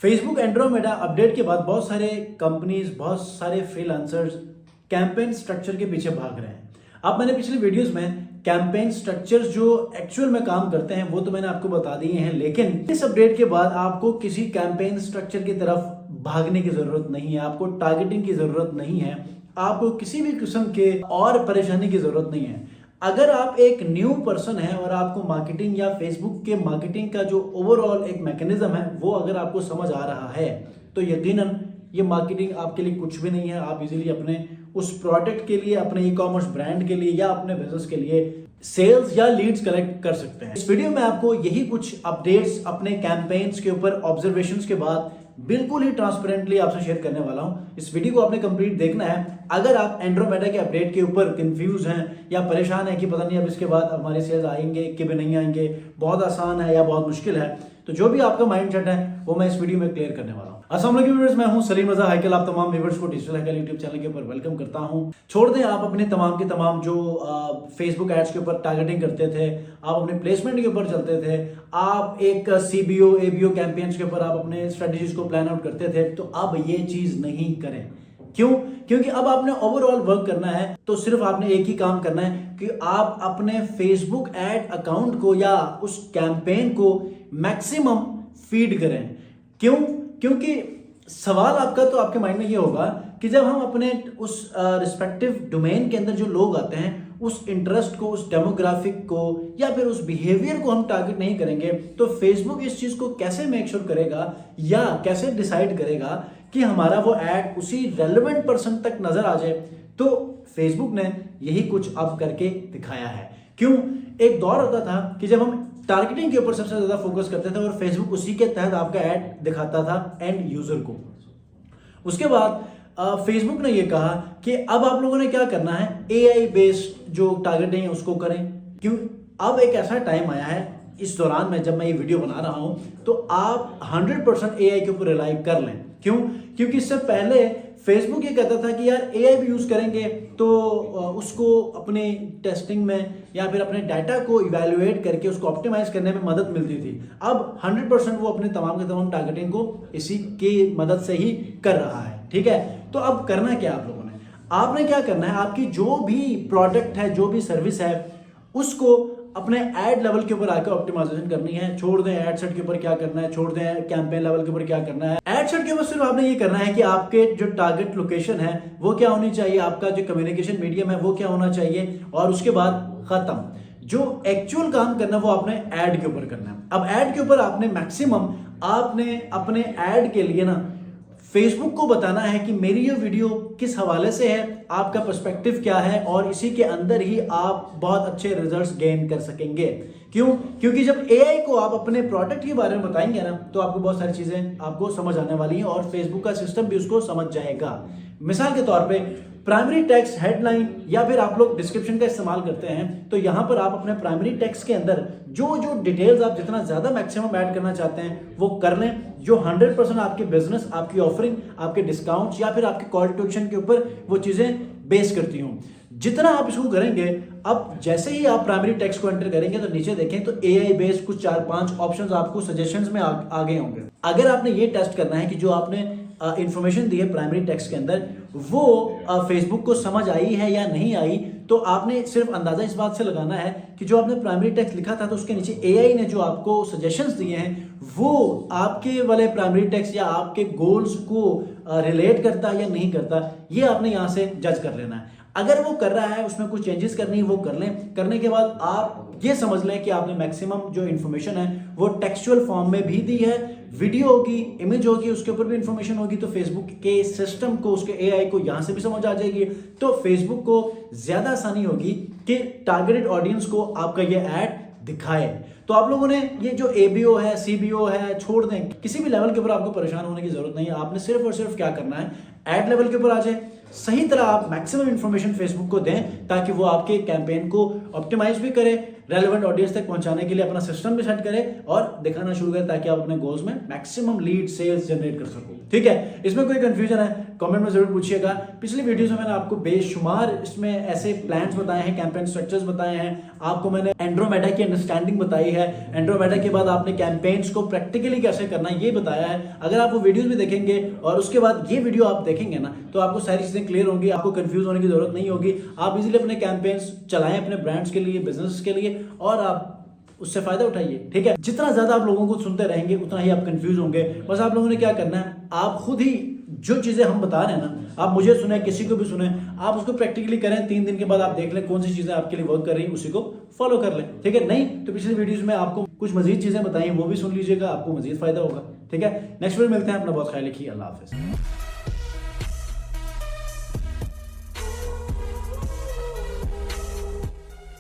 Facebook Andromeda update के बाद बहुत सारे कंपनीज, बहुत सारे फ्रीलांसर्स कैंपेन स्ट्रक्चर के पीछे भाग रहे हैं। अब मैंने पिछली वीडियोस में कैंपेन स्ट्रक्चर्स जो एक्चुअल में काम करते हैं वो तो मैंने आपको बता दिए हैं, लेकिन इस अपडेट के बाद आपको किसी कैंपेन स्ट्रक्चर की तरफ भागने की जरूरत नहीं है, आपको टारगेटिंग की जरूरत नहीं है, आपको किसी भी किस्म के और परेशानी की जरूरत नहीं है। अगर आप एक न्यू पर्सन है और आपको मार्केटिंग या फेसबुक के मार्केटिंग का जो ओवरऑल एक मैकेनिज्म है वो अगर आपको समझ आ रहा है तो यकीनन ये मार्केटिंग आपके लिए कुछ भी नहीं है। आप इजीली अपने उस प्रोडक्ट के लिए, अपने ई कॉमर्स ब्रांड के लिए या अपने बिजनेस के लिए सेल्स या लीड्स कलेक्ट कर सकते हैं। इस वीडियो में आपको यही कुछ अपडेट्स अपने कैंपेन्स के ऊपर ऑब्जर्वेशंस के बाद बिल्कुल ही ट्रांसपेरेंटली आपसे शेयर करने वाला हूं। इस वीडियो को आपने कंप्लीट देखना है। अगर आप एंड्रोमेडा के अपडेट के ऊपर कंफ्यूज हैं या परेशान हैं कि पता नहीं अब इसके बाद हमारे सेल्स आएंगे कि भी नहीं आएंगे, बहुत आसान है या बहुत मुश्किल है, तो जो भी आपका माइंडसेट है वो मैं इस वीडियो में क्लियर करने वाला हूं। अस्सलाम वालेकुम व्यूअर्स, मैं हूं सलीम रजा हैकल। आप तमाम व्यूअर्स को डिजिटल हैकल यूट्यूब चैनल के ऊपर वेलकम करता हूं। छोड़ दें आप अपने तमाम के तमाम जो फेसबुक एड्स के ऊपर टारगेटिंग करते थे, आप अपने प्लेसमेंट के ऊपर चलते थे, आप एक सीबीओ एबीओ कैंपेन्स के ऊपर आप अपने स्ट्रेटजीज को प्लान आउट करते थे, तो अब ये चीज नहीं करें। क्यों? क्योंकि अब आपने ओवरऑल वर्क करना है, तो सिर्फ आपने एक ही काम करना है कि आप अपने फेसबुक एड अकाउंट को या उस कैंपेन को मैक्सिमम फीड करें। क्यों? क्योंकि सवाल आपका तो आपके माइंड में ये होगा कि जब हम अपने उस रिस्पेक्टिव डोमेन के अंदर जो लोग आते हैं उस इंटरेस्ट को, उस डेमोग्राफिक को या फिर उस बिहेवियर को हम टारगेट नहीं करेंगे, तो फेसबुक इस चीज को कैसे मेक श्योर करेगा या कैसे डिसाइड करेगा कि हमारा वो एड उसी रेलेवेंट पर्सन तक नजर आ जाए। तो फेसबुक ने यही कुछ अब करके दिखाया है। क्यों? एक दौर होता था कि जब हम टारगेटिंग के ऊपर सबसे ज्यादा फोकस करते थे और फेसबुक उसी के तहत आपका ऐड दिखाता था एंड यूजर को। उसके बाद फेसबुक ने ये कहा कि अब आप लोगों ने क्या करना है, एआई बेस्ड जो टारगेटिंग है उसको करें। क्यों? अब एक ऐसा टाइम आया है इस दौरान में जब मैं ये वीडियो बना रहा हूं तो आप 100% एआई के ऊपर रिलाई कर लें। क्यों? क्योंकि इससे पहले फेसबुक ये कहता था कि यार एआई भी यूज करेंगे तो उसको अपने टेस्टिंग में या फिर अपने डाटा को इवैल्यूएट करके उसको ऑप्टिमाइज करने में मदद मिलती थी। अब 100% वो अपने तमाम के तमाम टारगेटिंग को इसी की मदद से ही कर रहा है। ठीक है, तो अब करना क्या आप लोगों ने? आपने क्या करना है, आपकी जो भी प्रोडक्ट है, जो भी सर्विस है, उसको अपने एड लेवल के ऊपर आकर ऑप्टिमाइजेशन करनी है। छोड़ दें एड सेट के ऊपर क्या करना है, छोड़ दें कैंपेन लेवल के ऊपर क्या करना है। एड सेट के ऊपर सिर्फ आपने ये करना है कि आपके जो टारगेट लोकेशन है वो क्या होनी चाहिए, आपका जो कम्युनिकेशन मीडियम है वो क्या होना चाहिए, और उसके बाद खत्म। जो एक्चुअल काम करना है वो आपने एड के ऊपर करना है। अब एड के ऊपर आपने मैक्सिमम आपने अपने एड के लिए ना फेसबुक को बताना है कि मेरी ये वीडियो किस हवाले से है, आपका पर्सपेक्टिव क्या है, और इसी के अंदर ही आप बहुत अच्छे रिजल्ट्स गेन कर सकेंगे। क्यों? क्योंकि जब एआई को आप अपने प्रोडक्ट के बारे में बताएंगे ना तो आपको बहुत सारी चीजें आपको समझ आने वाली हैं और फेसबुक का सिस्टम भी उसको समझ जाएगा। मिसाल के तौर पे प्राइमरी टेक्स्ट, हेडलाइन या फिर आप लोग डिस्क्रिप्शन का इस्तेमाल करते हैं, तो यहां पर आप अपने प्राइमरी टेक्स्ट के अंदर जो जो डिटेल्स आप जितना ज्यादा मैक्सिमम ऐड करना चाहते हैं वो कर लें, जो 100% आपके बिजनेस, आपकी ऑफरिंग, आपके डिस्काउंट्स या फिर आपके कॉल टू एक्शन के ऊपर वो चीजें बेस करती हूं। जितना आप इसको करेंगे, अब जैसे ही आप प्राइमरी टेक्स्ट को एंटर करेंगे तो नीचे देखें तो एआई बेस्ड कुछ 4-5 ऑप्शंस आपको सजेशंस में आगे होंगे। अगर आपने ये टेस्ट करना है कि जो आपने इंफॉर्मेशन दी है प्राइमरी टेक्स्ट के अंदर वो फेसबुक को समझ आई है या नहीं आई, तो आपने सिर्फ अंदाजा इस बात से लगाना है कि जो आपने प्राइमरी टेक्स्ट लिखा था तो उसके नीचे एआई ने जो आपको सजेशंस दिए हैं वो आपके वाले प्राइमरी टेक्स्ट या आपके गोल्स को रिलेट करता है या नहीं करता, ये आपने यहां से जज कर लेना है। अगर वो कर रहा है, उसमें कुछ चेंजेस करनी है वो कर लें। करने के बाद आप ये समझ लें कि आपने मैक्सिमम जो इन्फॉर्मेशन है वो टेक्सचुअल फॉर्म में भी दी है, वीडियो होगी, इमेज होगी, उसके ऊपर भी इंफॉर्मेशन होगी, तो फेसबुक के सिस्टम को, उसके एआई को यहां से भी समझ आ जाएगी। तो फेसबुक को ज्यादा आसानी होगी कि टारगेटेड ऑडियंस को आपका ये ऐड दिखाए। तो आप लोगों ने ये जो एबीओ है, सीबीओ है, छोड़ दें, किसी भी लेवल के ऊपर आपको परेशान होने की जरूरत नहीं है। आपने सिर्फ और सिर्फ क्या करना है, एड लेवल के ऊपर आ जाए, सही तरह आप मैक्सिमम इंफॉर्मेशन फेसबुक को दें ताकि वो आपके कैंपेन को ऑप्टिमाइज भी करे, रेलेवेंट ऑडियंस तक पहुंचाने के लिए अपना सिस्टम भी सेट करें और दिखाना शुरू करें ताकि आप अपने गोल्स में मैक्सिमम लीड सेल्स जनरेट कर सको। ठीक है, इसमें कोई कंफ्यूजन है कमेंट में जरूर पूछिएगा। पिछली वीडियोस में मैंने आपको बेशुमार इसमें ऐसे प्लान्स बताए हैं, कैंपेन स्ट्रक्चर्स बताए हैं, आपको मैंने एंड्रोमेडा की अंडरस्टैंडिंग बताई है, एंड्रोमेडा के बाद आपने कैंपेन्स को प्रैक्टिकली कैसे करना है ये बताया है। अगर आप वो वीडियोस भी देखेंगे और उसके बाद ये वीडियो आप देखेंगे ना तो आपको सारी चीजें क्लियर होंगी, आपको कंफ्यूज होने की जरूरत नहीं होगी। आप इजीली अपने कैंपेन्स चलाएं अपने ब्रांड्स के लिए, बिजनेस के लिए, और आप उससे फायदा उठाइए। ठीक है, जितना ज्यादा आप लोगों को सुनते रहेंगे उतना ही आप कंफ्यूज होंगे। बस आप लोगों ने क्या करना है, आप खुद ही जो चीजें हम बता रहे हैं ना, आप मुझे सुने, किसी को भी सुने, आप उसको प्रैक्टिकली करें। 3 दिन के बाद आप देख लें कौन सी चीजें आपके लिए वर्क कर रही हैं, उसी को फॉलो कर लें। ठीक है, नहीं तो पिछली वीडियोस में आपको कुछ मजीद चीजें बताई वो भी सुन लीजिएगा, आपको मजीद फायदा होगा। ठीक है, नेक्स्ट वीडियो मिलते हैं, अपना बहुत ख्याल रखिए, अल्लाह हाफिज।